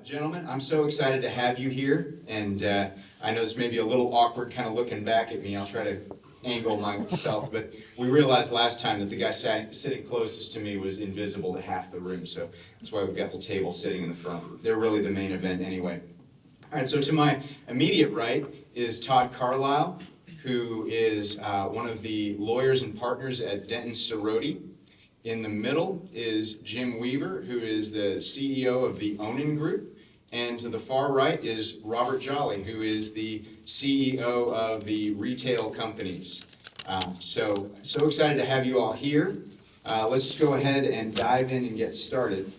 Gentlemen, I'm so excited to have you here, and I know this may be a little awkward kind of looking back at me. I'll try to angle myself, but we realized last time that the guy sitting closest to me was invisible to half the room, so that's why we've got the table sitting in the front. They're really the main event anyway. All right, so to my immediate right is Todd Carlisle, who is one of the lawyers and partners at Denton Cerroti. In the middle is Jim Weaver, who is the CEO of the Onan Group. And to the far right is Robert Jolly, who is the CEO of the Retail Companies. So excited to have you all here. Let's just go ahead and dive in and get started.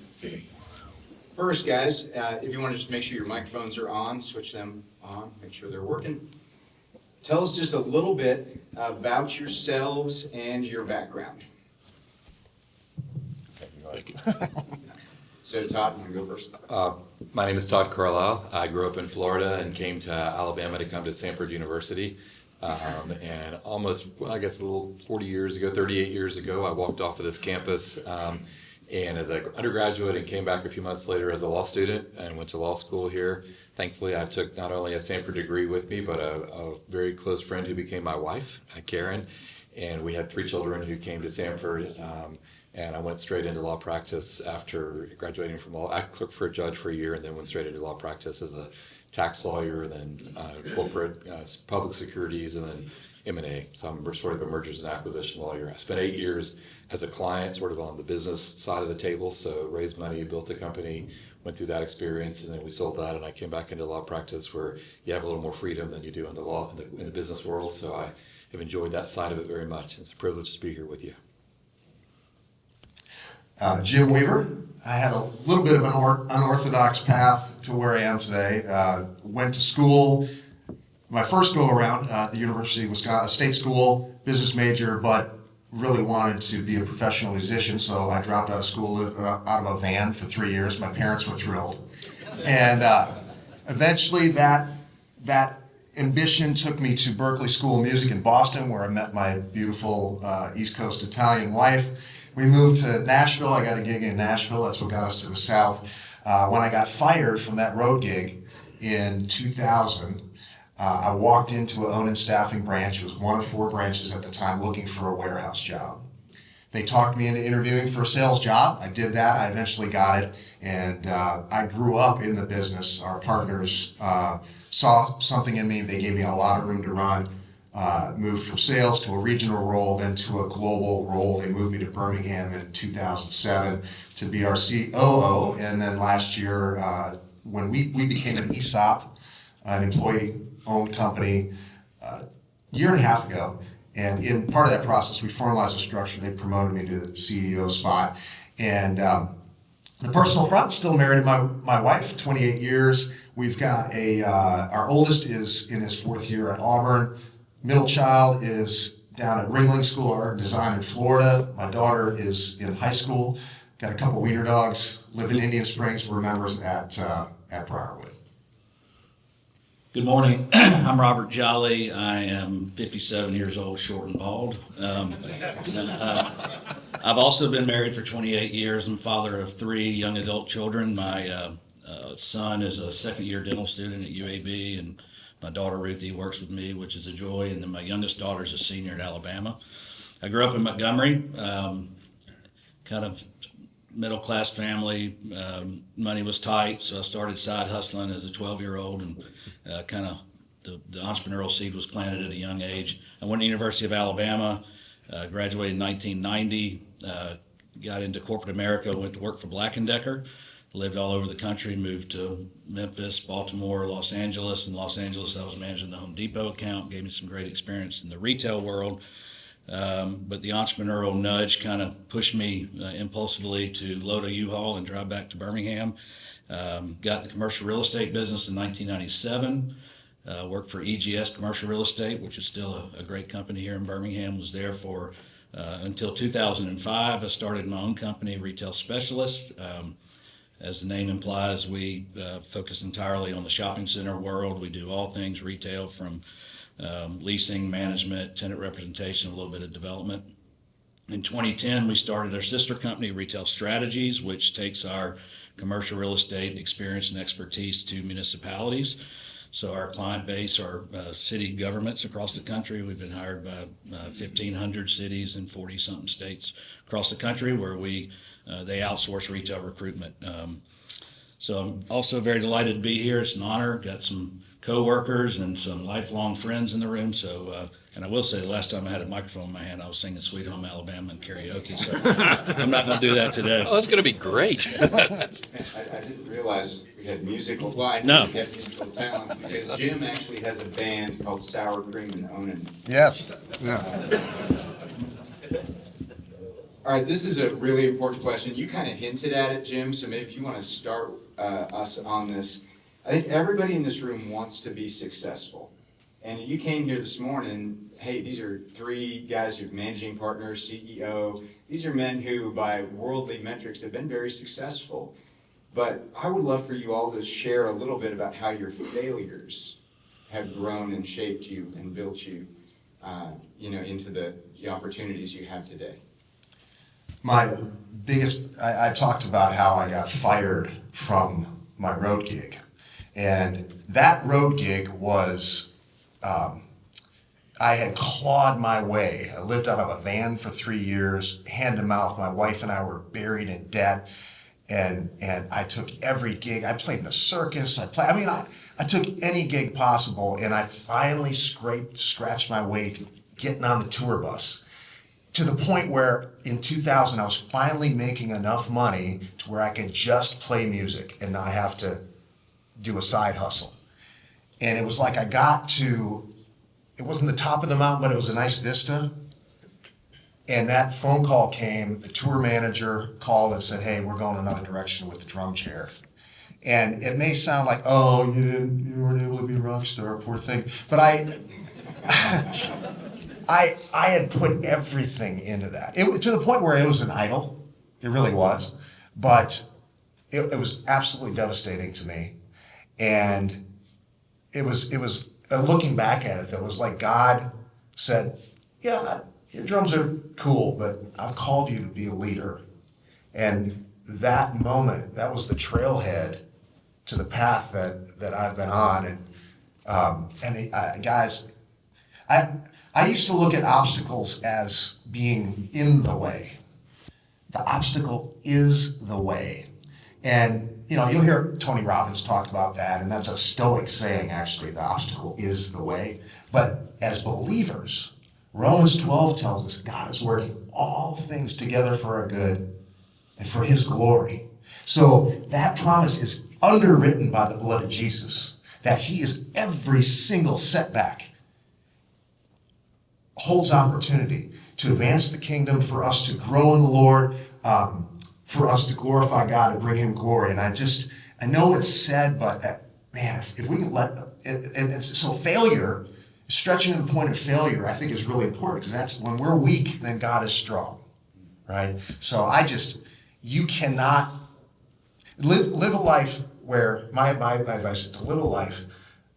First, guys, if you want to just make sure your microphones are on, switch them on, make sure they're working. Tell us just a little bit about yourselves and your background. Thank you. So Todd, you can go first. My name is Todd Carlisle. I grew up in Florida and came to Alabama to come to Samford University. And almost, I guess, a little 40 years ago, 38 years ago, I walked off of this campus and as an undergraduate and came back a few months later as a law student and went to law school here. Thankfully, I took not only a Samford degree with me, but a very close friend who became my wife, Karen. And we had 3 children who came to Samford. And I went straight into law practice after graduating from law. I clerked for a judge for a year and then went straight into law practice as a tax lawyer, then corporate public securities, and then M&A. So I'm sort of a mergers and acquisition lawyer. I spent 8 years as a client, sort of on the business side of the table. So raised money, built a company, went through that experience, and then we sold that. And I came back into law practice where you have a little more freedom than you do in the law in the business world. So I have enjoyed that side of it very much. It's a privilege to be here with you. Jim Weaver. I had a little bit of an unorthodox path to where I am today. Went to school, my first go around at the University of Wisconsin, state school, business major, but really wanted to be a professional musician, so I dropped out of school, out of a van for 3 years. My parents were thrilled. And eventually that ambition took me to Berklee School of Music in Boston, where I met my beautiful East Coast Italian wife. We moved to Nashville. I got a gig in Nashville. That's what got us to the South. When I got fired from that road gig in 2000, I walked into an Onan staffing branch. It was one of 4 branches at the time, looking for a warehouse job. They talked me into interviewing for a sales job. I did that. I eventually got it. And I grew up in the business. Our partners saw something in me. They gave me a lot of room to run. Moved from sales to a regional role, then to a global role. They moved me to Birmingham in 2007 to be our COO. And then last year, when we became an ESOP, an employee-owned company, a year and a half ago. And in part of that process, we formalized a structure. They promoted me to the CEO spot. And the personal front, still married to my wife, 28 years. We've got our oldest is in his 4th year at Auburn. Middle child is down at Ringling School of Art and Design in Florida. My daughter is in high school. Got a couple wiener dogs. Live in Indian Springs. We're members at Briarwood. Good morning. I'm Robert Jolly. I am 57 years old, short and bald. I've also been married for 28 years. I'm father of 3 young adult children. My son is a 2nd-year dental student at UAB, and my daughter Ruthie works with me, which is a joy, and then my youngest daughter is a senior at Alabama. I grew up in Montgomery, kind of middle-class family. Money was tight, so I started side hustling as a 12-year-old, and kind of the entrepreneurial seed was planted at a young age. I went to the University of Alabama, graduated in 1990, got into corporate America, went to work for Black & Decker. Lived all over the country, moved to Memphis, Baltimore, Los Angeles. In Los Angeles, I was managing the Home Depot account, gave me some great experience in the retail world. But the entrepreneurial nudge kind of pushed me impulsively to load a U-Haul and drive back to Birmingham. Got the commercial real estate business in 1997. Worked for EGS Commercial Real Estate, which is still a great company here in Birmingham. Was there for until 2005. I started my own company, Retail Specialist. As the name implies, we focus entirely on the shopping center world. We do all things retail, from leasing, management, tenant representation, a little bit of development. In 2010, we started our sister company, Retail Strategies, which takes our commercial real estate and experience and expertise to municipalities. So our client base are city governments across the country. We've been hired by 1,500 cities in 40-something states across the country where they outsource retail recruitment. So I'm also very delighted to be here. It's an honor. Got some co-workers and some lifelong friends in the room. So, and I will say, the last time I had a microphone in my hand, I was singing "Sweet Home Alabama" in karaoke. So I'm not going to do that today. Oh, that's going to be great. I didn't realize we had musical, well, I No. knew we had musical talents because Jim actually has a band called Sour Cream and Onan. Yes, yes. All right, this is a really important question. You kind of hinted at it, Jim, so maybe if you want to start us on this. I think everybody in this room wants to be successful. And you came here this morning, hey, these are three guys who're managing partner, CEO. These are men who, by worldly metrics, have been very successful. But I would love for you all to share a little bit about how your failures have grown and shaped you and built you, into the opportunities you have today. My biggest, I talked about how I got fired from my road gig. And that road gig was, I had clawed my way. I lived out of a van for 3 years, hand to mouth. My wife and I were buried in debt. And I took every gig. I played in a circus. I took any gig possible. And I finally scratched my way to getting on the tour bus. To the point where in 2000, I was finally making enough money to where I could just play music and not have to do a side hustle. And it was like it wasn't the top of the mountain, but it was a nice vista. And that phone call came, the tour manager called and said, hey, we're going another direction with the drum chair. And it may sound like, oh, you weren't able to be a rock star, poor thing. But I had put everything into that. To the point where it was an idol. It really was. But it was absolutely devastating to me. And it was looking back at it, that was like God said, yeah, your drums are cool, but I've called you to be a leader. And that moment, that was the trailhead to the path that I've been on. And guys, I used to look at obstacles as being in the way. The obstacle is the way. And, you'll hear Tony Robbins talk about that, and that's a Stoic saying, actually, the obstacle is the way. But as believers, Romans 12 tells us God is working all things together for our good and for his glory. So that promise is underwritten by the blood of Jesus, that he is every single setback holds opportunity to advance the kingdom, for us to grow in the Lord, for us to glorify God and bring him glory. And I know it's said, but man, if we can so failure, stretching to the point of failure, I think is really important, because that's when we're weak, then God is strong, right? So you cannot live a life where, my advice is to live a life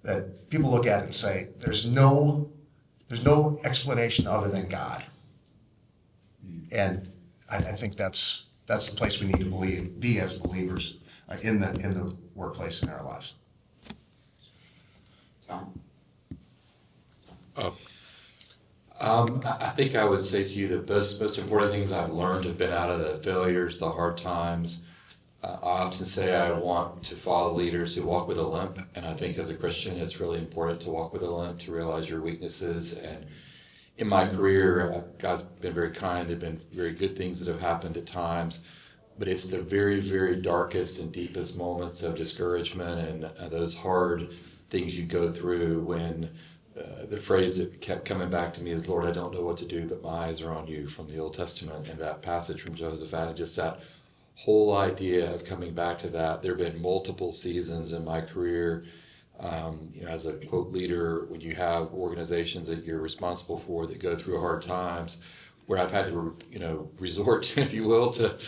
that people look at and say, there's no explanation other than God. And I think that's the place we need to be as believers in the workplace in our lives. Tom? I think I would say to you the most important things I've learned have been out of the failures, the hard times. I often say I want to follow leaders who walk with a limp, and I think as a Christian it's really important to walk with a limp, to realize your weaknesses. And in my career, God's been very kind. There have been very good things that have happened at times, but it's the very, very darkest and deepest moments of discouragement and those hard things you go through when the phrase that kept coming back to me is, Lord, I don't know what to do, but my eyes are on you, from the Old Testament, and that passage from Jehoshaphat, and just that whole idea of coming back to that. There have been multiple seasons in my career, as a quote leader, when you have organizations that you're responsible for that go through hard times, where I've had to, resort, if you will, to,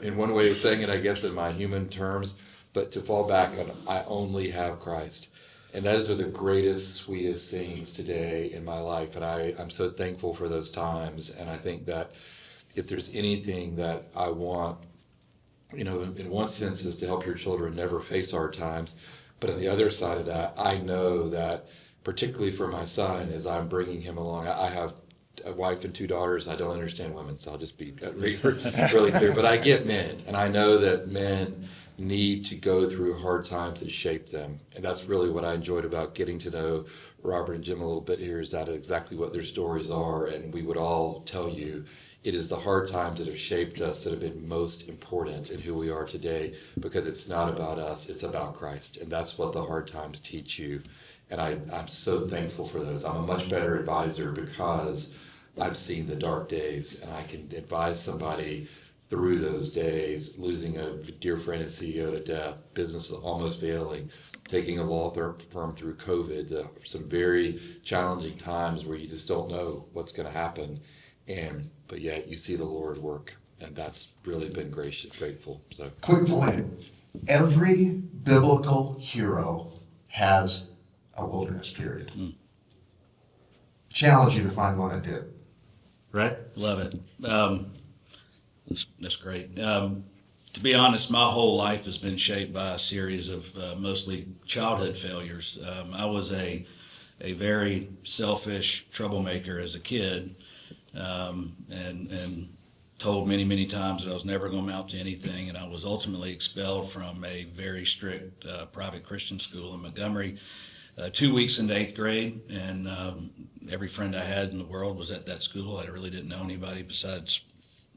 in one way of saying it, I guess in my human terms, but to fall back on, I only have Christ. And those are the greatest, sweetest things today in my life. And I'm so thankful for those times. And I think that if there's anything that I want in one sense is to help your children never face hard times. But on the other side of that, I know that particularly for my son, as I'm bringing him along, I have a wife and two daughters, and I don't understand women, so I'll just be really clear. But I get men, and I know that men need to go through hard times that shape them. And that's really what I enjoyed about getting to know Robert and Jim a little bit here, is that exactly what their stories are. And we would all tell you it is the hard times that have shaped us that have been most important in who we are today, because it's not about us, it's about Christ. And that's what the hard times teach you. And I'm so thankful for those. I'm a much better advisor because I've seen the dark days, and I can advise somebody through those days, losing a dear friend and CEO to death, business almost failing, taking a law firm through COVID, some very challenging times where you just don't know what's going to happen. But yet you see the Lord work, and that's really been grateful. So Quick point. Every biblical hero has a wilderness period. Challenge you to find one that did. Right? Love it. That's great. To be honest, my whole life has been shaped by a series of mostly childhood failures. I was a very selfish troublemaker as a kid, and told many times that I was never going to amount to anything, and I was ultimately expelled from a very strict private Christian school in Montgomery 2 weeks into 8th grade, and every friend I had in the world was at that school. I really didn't know anybody besides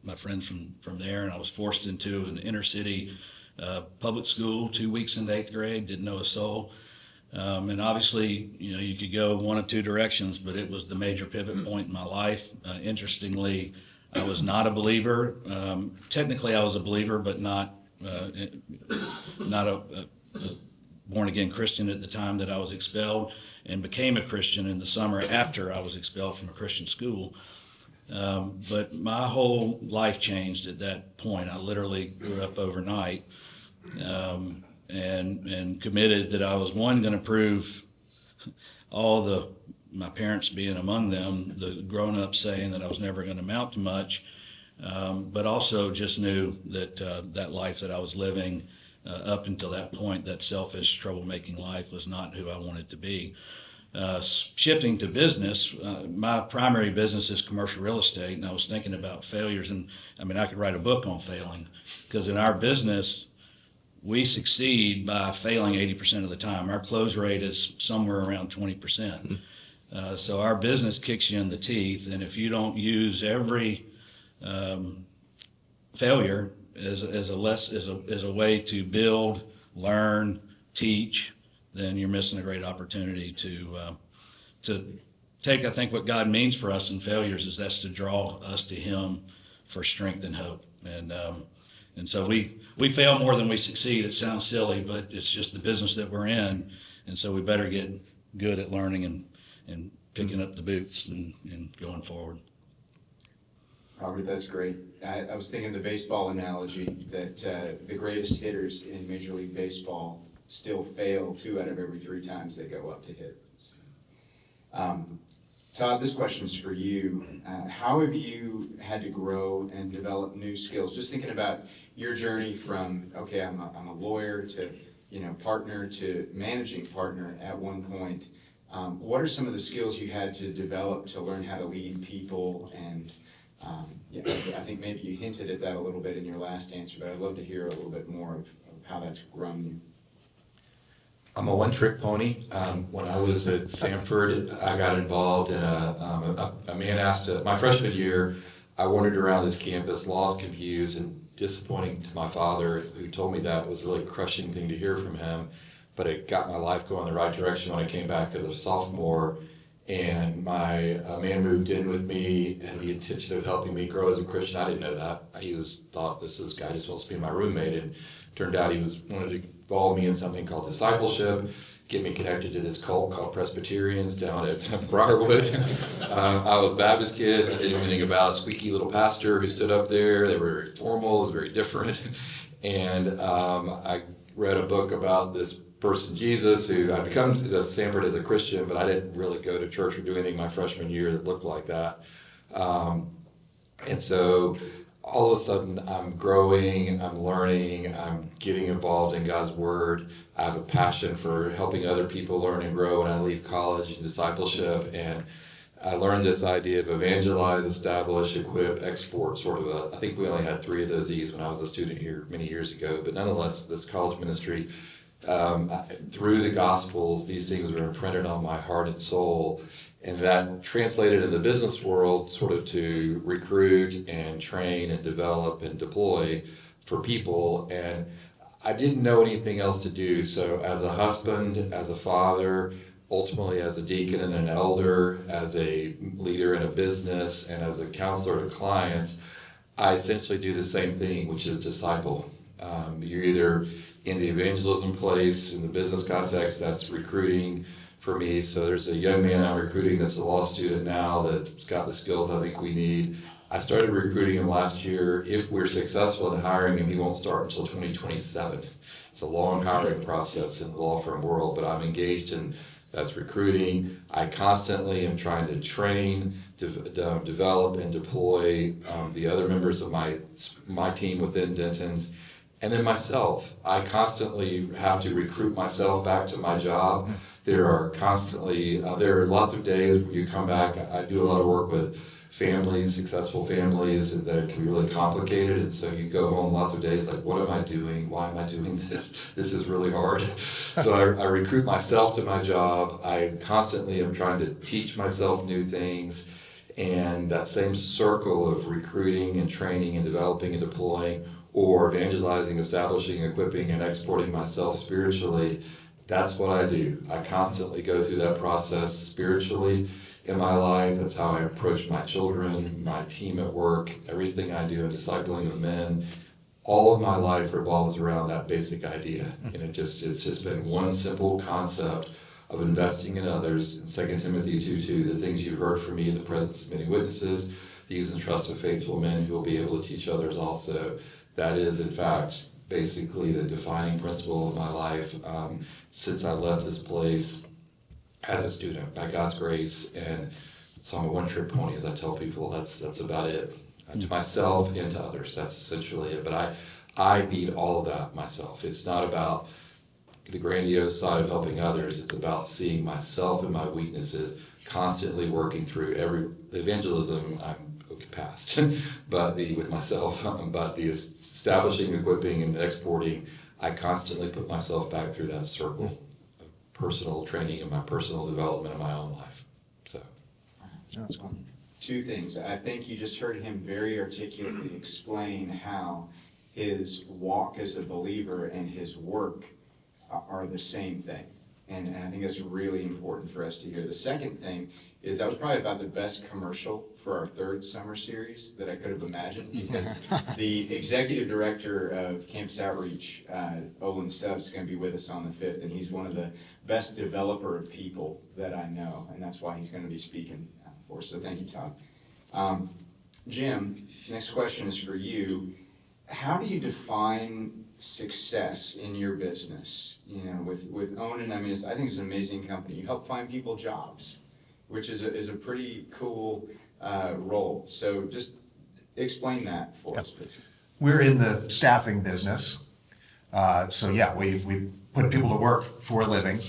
my friends from there, and I was forced into an inner city public school 2 weeks into 8th grade, didn't know a soul. And obviously, you could go one of two directions, but it was the major pivot point in my life. Interestingly, I was not a believer. Technically, I was a believer, but not a born-again Christian at the time that I was expelled, and became a Christian in the summer after I was expelled from a Christian school. But my whole life changed at that point. I literally grew up overnight, and committed that I was, one, going to prove my parents being among them, the grown-ups saying that I was never going to amount to much, but also just knew that that life that I was living up until that point, that selfish, troublemaking life, was not who I wanted to be. Shifting to business, my primary business is commercial real estate, and I was thinking about failures, and I could write a book on failing, because in our business, we succeed by failing 80% of the time. Our close rate is somewhere around 20%. So our business kicks you in the teeth, and if you don't use every failure as a way to build, learn, teach, then you're missing a great opportunity to take, I think, what God means for us in failures is that's to draw us to Him for strength and hope. And so we fail more than we succeed. It sounds silly, but it's just the business that we're in. And so we better get good at learning and picking up the boots and going forward. Robert, that's great. I was thinking the baseball analogy that the greatest hitters in Major League Baseball still fail 2 out of every 3 times they go up to hit. Todd, this question is for you. How have you had to grow and develop new skills? Just thinking about your journey from, okay, I'm a lawyer to, partner to managing partner at one point. What are some of the skills you had to develop to learn how to lead people? And I think maybe you hinted at that a little bit in your last answer, but I'd love to hear a little bit more of how that's grown you. I'm a one-trick pony. When I was at Samford, I got involved in a man asked my freshman year. I wandered around this campus, lost, confused, and disappointing to my father, who told me that. It was a really crushing thing to hear from him, but it got my life going in the right direction when I came back as a sophomore. And my man moved in with me, and the intention of helping me grow as a Christian. I didn't know that. He thought this guy just wants to be my roommate, and turned out he wanted to involve me in something called discipleship, get me connected to this cult called Presbyterians down at Briarwood. I was a Baptist kid. I didn't know anything about a squeaky little pastor who stood up there. They were very formal. It was very different. And I read a book about this person, Jesus, who I'd become at Samford as a Christian, but I didn't really go to church or do anything my freshman year that looked like that. And so all of a sudden I'm growing, I'm learning, I'm getting involved in God's Word. I have a passion for helping other people learn and grow when I leave college and discipleship. And I learned this idea of evangelize, establish, equip, export, I think we only had 3 of those E's when I was a student here many years ago, but nonetheless, this college ministry, through the Gospels, these things were imprinted on my heart and soul, and that translated in the business world sort of to recruit and train and develop and deploy for people. And I didn't know anything else to do. So as a husband, as a father, ultimately as a deacon and an elder, as a leader in a business, and as a counselor to clients, I essentially do the same thing, which is disciple. You're either in the evangelism place, in the business context, that's recruiting for me. So there's a young man I'm recruiting that's a law student now that's got the skills I think we need. I started recruiting him last year. If we're successful in hiring him, he won't start until 2027. It's a long hiring process in the law firm world, but I'm engaged in that's recruiting. I constantly am trying to train, develop, and deploy the other members of my team within Denton's. And then myself, I constantly have to recruit myself back to my job. There are lots of days where you come back. I do a lot of work with families, successful families, that can be really complicated. And so you go home lots of days like, what am I doing? Why am I doing this? This is really hard. So I recruit myself to my job. I constantly am trying to teach myself new things. And that same circle of recruiting and training and developing and deploying, or evangelizing, establishing, equipping, and exporting myself spiritually, that's what I do. I constantly go through that process spiritually in my life. That's how I approach my children, my team at work, everything I do in discipling of men. All of my life revolves around that basic idea. And it's just been one simple concept of investing in others. In 2 Timothy 2:2, the things you heard from me in the presence of many witnesses, these entrust to faithful men who will be able to teach others also. That is, in fact, basically the defining principle of my life since I left this place as a student, by God's grace. And so I'm a one-trick pony, as I tell people. That's about it. To myself and to others, that's essentially it. But I need all of that myself. It's not about the grandiose side of helping others. It's about seeing myself and my weaknesses, constantly working through the evangelism I'm past, but with myself, but the establishing, equipping, and exporting, I constantly put myself back through that circle of personal training and my personal development in my own life. So That's cool. 2 things. I think you just heard him very articulately explain how his walk as a believer and his work are the same thing. And I think that's really important for us to hear. The second thing is that was probably about the best commercial for our 3rd summer series that I could have imagined, because the executive director of Campus Outreach, Olin Stubbs, is going to be with us on the 5th, and he's one of the best developer of people that I know, and that's why he's going to be speaking for us. So thank you, Todd. Jim, next question is for you. How do you define success in your business? You know, with Onan, I mean, I think it's an amazing company. You help find people jobs, which is a pretty cool role. So just explain that for us, please. We're in the staffing business. So yeah, we put people to work for a living.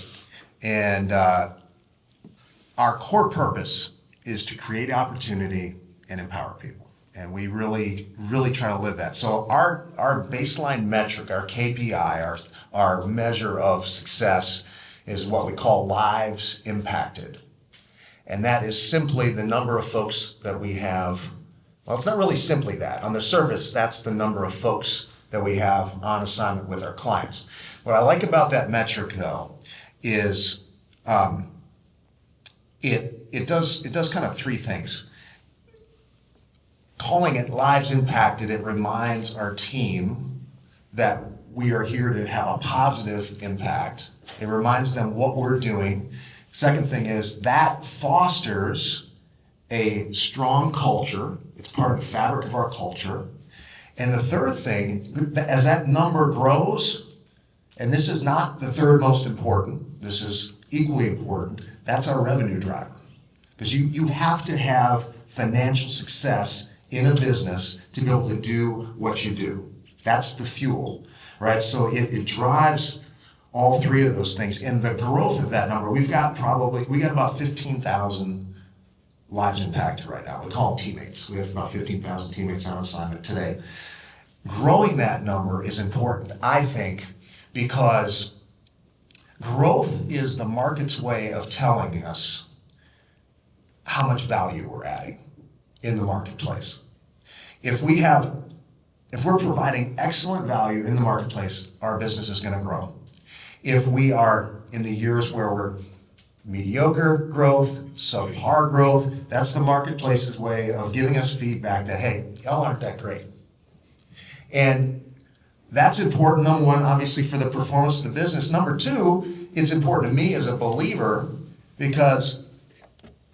And our core purpose is to create opportunity and empower people. And we really, really try to live that. So our baseline metric, our KPI, our measure of success is what we call lives impacted. And that is simply the number of folks that we have. Well, it's not really simply that. On the surface, that's the number of folks that we have on assignment with our clients. What I like about that metric, though, is it does kind of 3 things. Calling it lives impacted, it reminds our team that we are here to have a positive impact. It reminds them what we're doing. Second thing is that fosters a strong culture. It's part of the fabric of our culture. And the third thing, as that number grows, and this is not the 3rd most important, this is equally important, that's our revenue driver. Because you have to have financial success in a business to be able to do what you do. That's the fuel, right? So it drives all three of those things. And the growth of that number, we got about 15,000 lives impacted right now. We call them teammates. We have about 15,000 teammates on assignment today. Growing that number is important, I think, because growth is the market's way of telling us how much value we're adding in the marketplace. If we're providing excellent value in the marketplace, our business is going to grow. If we are in the years where we're mediocre growth, subpar growth, that's the marketplace's way of giving us feedback that, hey, y'all aren't that great. And that's important, number one, obviously, for the performance of the business. Number two, it's important to me as a believer because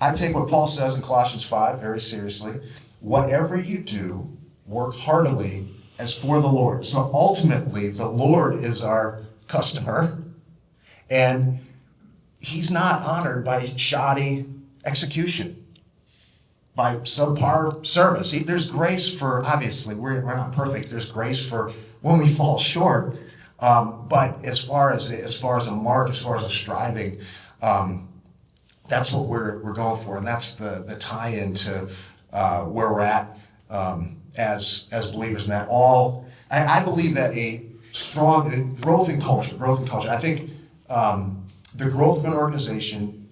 I take what Paul says in Colossians 5 very seriously. Whatever you do, work heartily as for the Lord. So ultimately, the Lord is our customer, and he's not honored by shoddy execution, by subpar service. There's grace for, obviously, we're not perfect. There's grace for when we fall short. But as far as a mark, as far as a striving, that's what we're going for, and that's the tie-in to where we're at as believers. And that I believe that a strong growth in culture. I think the growth of an organization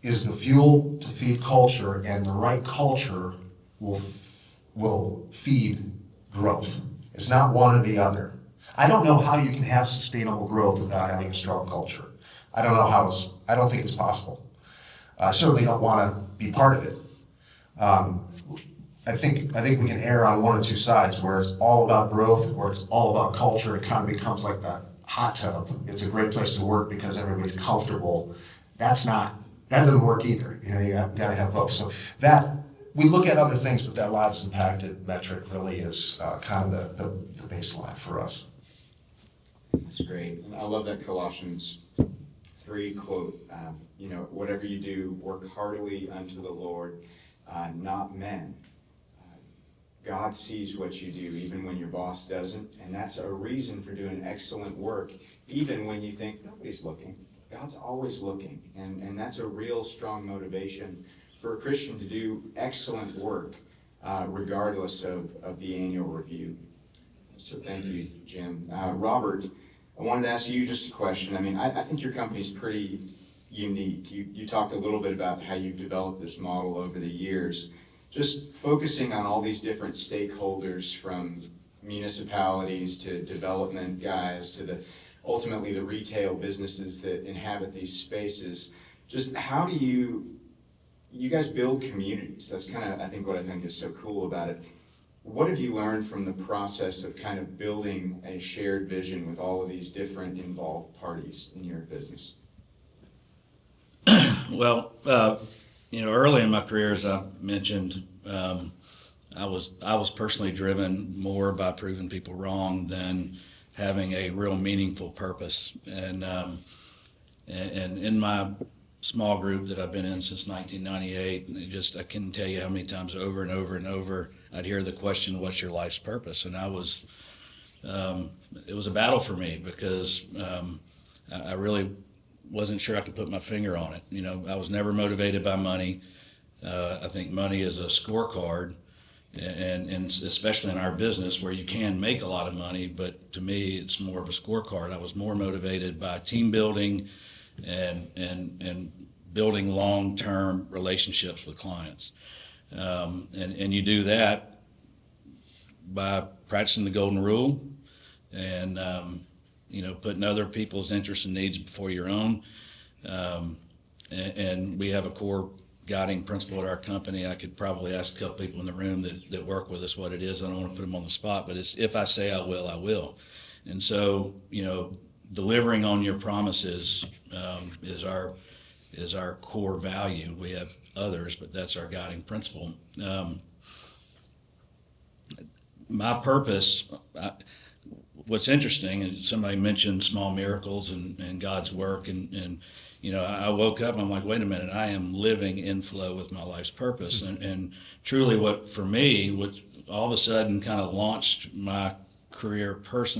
is the fuel to feed culture, and the right culture will feed growth. It's not one or the other. I don't know how you can have sustainable growth without having a strong culture. I don't think it's possible. I certainly don't want to be part of it. I think we can err on one or two sides, where it's all about growth or it's all about culture. It kind of becomes like the hot tub. It's a great place to work because everybody's comfortable. That doesn't work either. You got to have both. So we look at other things, but that lives impacted metric really is kind of the baseline for us. That's great. And I love that Colossians 3 quote, whatever you do, work heartily unto the Lord, not men. God sees what you do, even when your boss doesn't, and that's a reason for doing excellent work, even when you think nobody's looking. God's always looking, and that's a real strong motivation for a Christian to do excellent work, regardless of the annual review. So thank you, Jim. Robert, I wanted to ask you just a question. I mean, I think your company's pretty unique. You talked a little bit about how you've developed this model over the years. Just focusing on all these different stakeholders, from municipalities to development guys to ultimately the retail businesses that inhabit these spaces. Just how do you guys build communities? That's kind of, I think, what I think is so cool about it. What have you learned from the process of kind of building a shared vision with all of these different involved parties in your business? Well, early in my career, as I mentioned, I was personally driven more by proving people wrong than having a real meaningful purpose. And in my small group that I've been in since 1998, I couldn't tell you how many times over and over and over I'd hear the question, "What's your life's purpose?" And it was a battle for me because I really wasn't sure I could put my finger on it. I was never motivated by money. I think money is a scorecard, and especially in our business where you can make a lot of money, but to me it's more of a scorecard. I was more motivated by team building and building long-term relationships with clients. And you do that by practicing the golden rule and putting other people's interests and needs before your own. And we have a core guiding principle at our company. I could probably ask a couple people in the room that work with us what it is. I don't want to put them on the spot, but it's, if I say I will, I will. And so, delivering on your promises is our core value. We have others, but that's our guiding principle. My purpose, what's interesting, and somebody mentioned small miracles and God's work, and I woke up and I'm like, wait a minute, I am living in flow with my life's purpose, and truly, what for me, what all of a sudden kind of launched my career personally